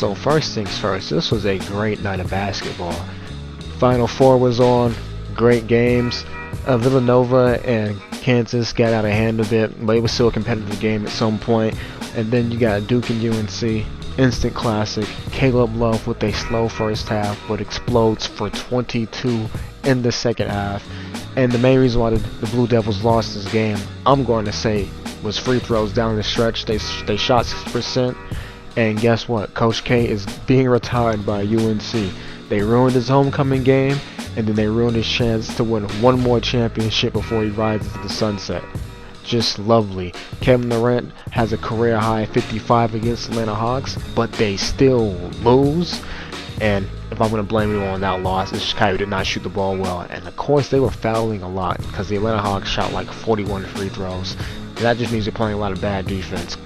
So first things first, this was a great night of basketball. Final Four was on, great games. Villanova and Kansas got out of hand a bit, but it was still a competitive game at some point. And then you got Duke and UNC, instant classic. Caleb Love with a slow first half, but explodes for 22 in the second half. And the main reason why the Blue Devils lost this game, I'm going to say, was free throws down the stretch. They shot 6%. And guess what? Coach K is being retired by UNC. They ruined his homecoming game, and then they ruined his chance to win one more championship before he rides into the sunset. Just lovely. Kevin Durant has a career high 55 against Atlanta Hawks, but they still lose. And if I'm going to blame anyone on that loss, it's Kyrie did not shoot the ball well. And of course, they were fouling a lot because the Atlanta Hawks shot like 41 free throws. And that just means they're playing a lot of bad defense.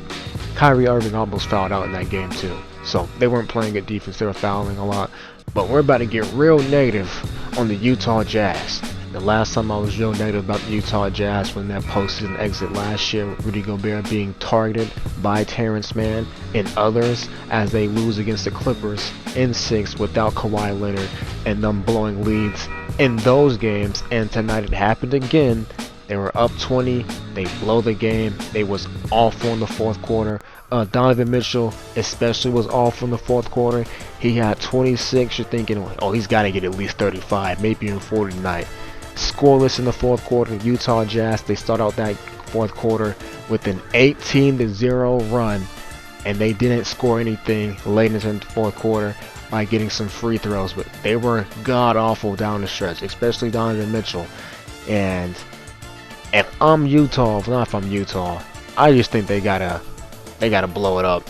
Kyrie Irving almost fouled out in that game too. So they weren't playing good defense, they were fouling a lot. But we're about to get real negative on the Utah Jazz. The last time I was real negative about the Utah Jazz when that postseason exit last year with Rudy Gobert being targeted by Terrence Mann and others as they lose against the Clippers in 6 without Kawhi Leonard and them blowing leads in those games. And tonight it happened again. They were up 20, they blow the game, they was awful in the fourth quarter. Donovan Mitchell especially was awful in the fourth quarter. He had 26, you're thinking, oh, he's got to get at least 35, maybe even 40 tonight. Scoreless in the fourth quarter, Utah Jazz, they start out that fourth quarter with an 18-0 run, and they didn't score anything late in the fourth quarter by getting some free throws, but they were god-awful down the stretch, especially Donovan Mitchell. And if I'm Utah, I just think they gotta blow it up.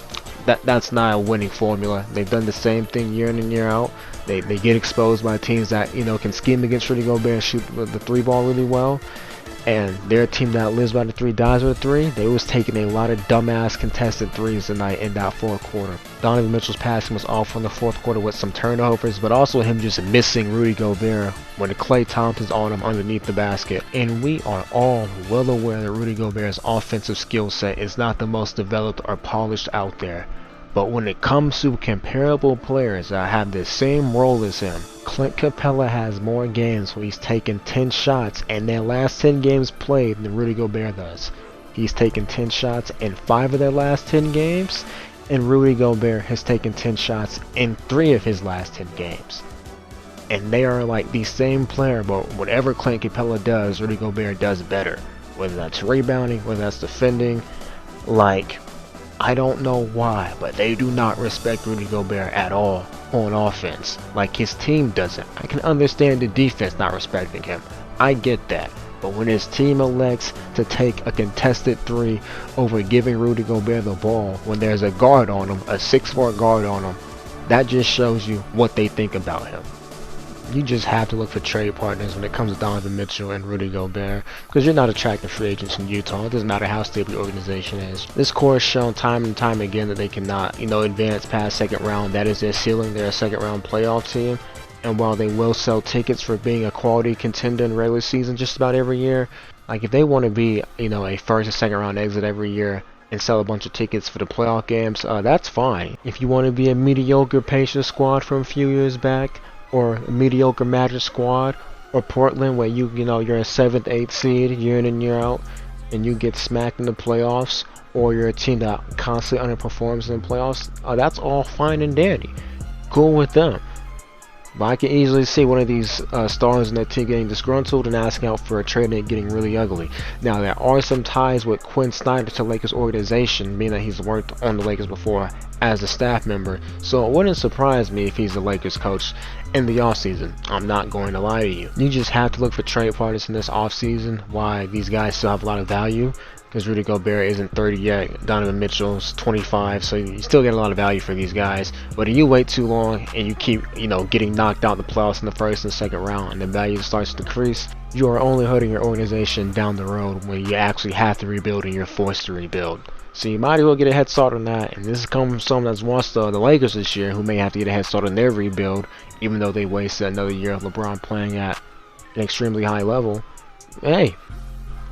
That's not a winning formula. They've done the same thing year in and year out. They get exposed by teams that can scheme against Rudy Gobert and shoot the three ball really well. And they're a team that lives by the three, dies by the three. They was taking a lot of dumbass contested threes tonight in that fourth quarter. Donovan Mitchell's passing was off in the fourth quarter with some turnovers, but also him just missing Rudy Gobert when the Klay Thompson's on him underneath the basket. And we are all well aware that Rudy Gobert's offensive skill set is not the most developed or polished out there. But when it comes to comparable players that have the same role as him, Clint Capella has more games where he's taken 10 shots in their last 10 games played than Rudy Gobert does. He's taken 10 shots in 5 of their last 10 games, and Rudy Gobert has taken 10 shots in 3 of his last 10 games. And they are like the same player, but whatever Clint Capella does, Rudy Gobert does better. Whether that's rebounding, whether that's defending, I don't know why, but they do not respect Rudy Gobert at all on offense. Like his team doesn't. I can understand the defense not respecting him. I get that. But when his team elects to take a contested three over giving Rudy Gobert the ball when there's a guard on him, a 6'4" guard on him, that just shows you what they think about him. You just have to look for trade partners when it comes to Donovan Mitchell and Rudy Gobert, because you're not attracting free agents in Utah. It doesn't matter how stable your organization is. This core has shown time and time again that they cannot, advance past second round. That is their ceiling. They're a second round playoff team. And while they will sell tickets for being a quality contender in regular season just about every year, if they want to be, a first or second round exit every year and sell a bunch of tickets for the playoff games, that's fine. If you want to be a mediocre Pacers squad from a few years back, or a mediocre Magic squad, or Portland where you're a 7th, 8th seed year in and year out, and you get smacked in the playoffs, or you're a team that constantly underperforms in the playoffs, that's all fine and dandy. Cool with them. But I can easily see one of these stars in that team getting disgruntled and asking out for a trade and it getting really ugly. Now, there are some ties with Quinn Snyder to Lakers organization, meaning that he's worked on the Lakers before as a staff member, so it wouldn't surprise me if he's the Lakers coach in the offseason. I'm not going to lie to you. You just have to look for trade partners in this offseason, why these guys still have a lot of value, because Rudy Gobert isn't 30 yet, Donovan Mitchell's 25, so you still get a lot of value for these guys. But if you wait too long and you keep, getting knocked out in the playoffs in the first and second round and the value starts to decrease, you are only hurting your organization down the road when you actually have to rebuild and you're forced to rebuild. So you might as well get a head start on that. And this is coming from someone that's watched the Lakers this year, who may have to get a head start on their rebuild, even though they wasted another year of LeBron playing at an extremely high level. Hey,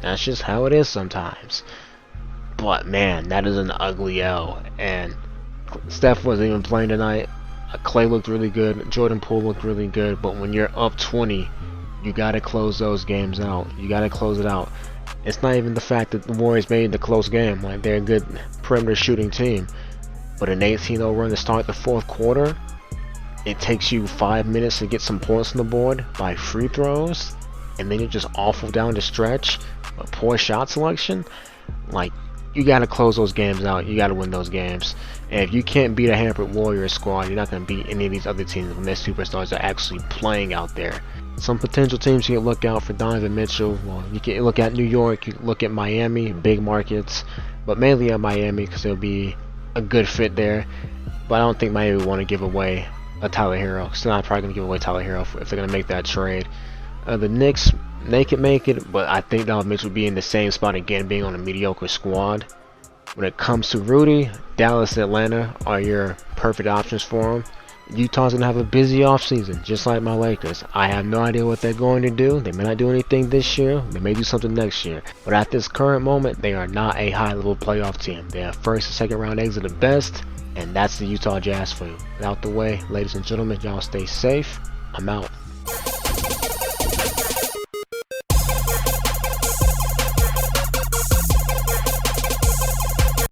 that's just how it is sometimes. But man, that is an ugly L. And Steph wasn't even playing tonight. Clay looked really good. Jordan Poole looked really good. But when you're up 20, you gotta close those games out. You gotta close it out. It's not even the fact that the Warriors made the close game. Like, they're a good perimeter shooting team. But an 18-0 run to start the fourth quarter, it takes you 5 minutes to get some points on the board by free throws, and then you're just awful down the stretch. A poor shot selection. Like, you gotta close those games out. You gotta win those games. And if you can't beat a hampered Warriors squad, you're not gonna beat any of these other teams when their superstars are actually playing out there. Some potential teams you can look out for: Donovan Mitchell. Well, you can look at New York, you can look at Miami, big markets, but mainly at Miami because it'll be a good fit there. But I don't think Miami would want to give away a Tyler Hero. Still not probably gonna give away Tyler Hero if they're gonna make that trade. The Knicks, they can make it, but I think Donovan Mitchell will be in the same spot again, being on a mediocre squad. When it comes to Rudy, Dallas and Atlanta are your perfect options for him. Utah's gonna have a busy offseason, just like my Lakers. I have no idea what they're going to do. They may not do anything this year. They may do something next year. But at this current moment, they are not a high-level playoff team. They are first and second round exit at best, and that's the Utah Jazz for you. Out the way, ladies and gentlemen, y'all stay safe. I'm out.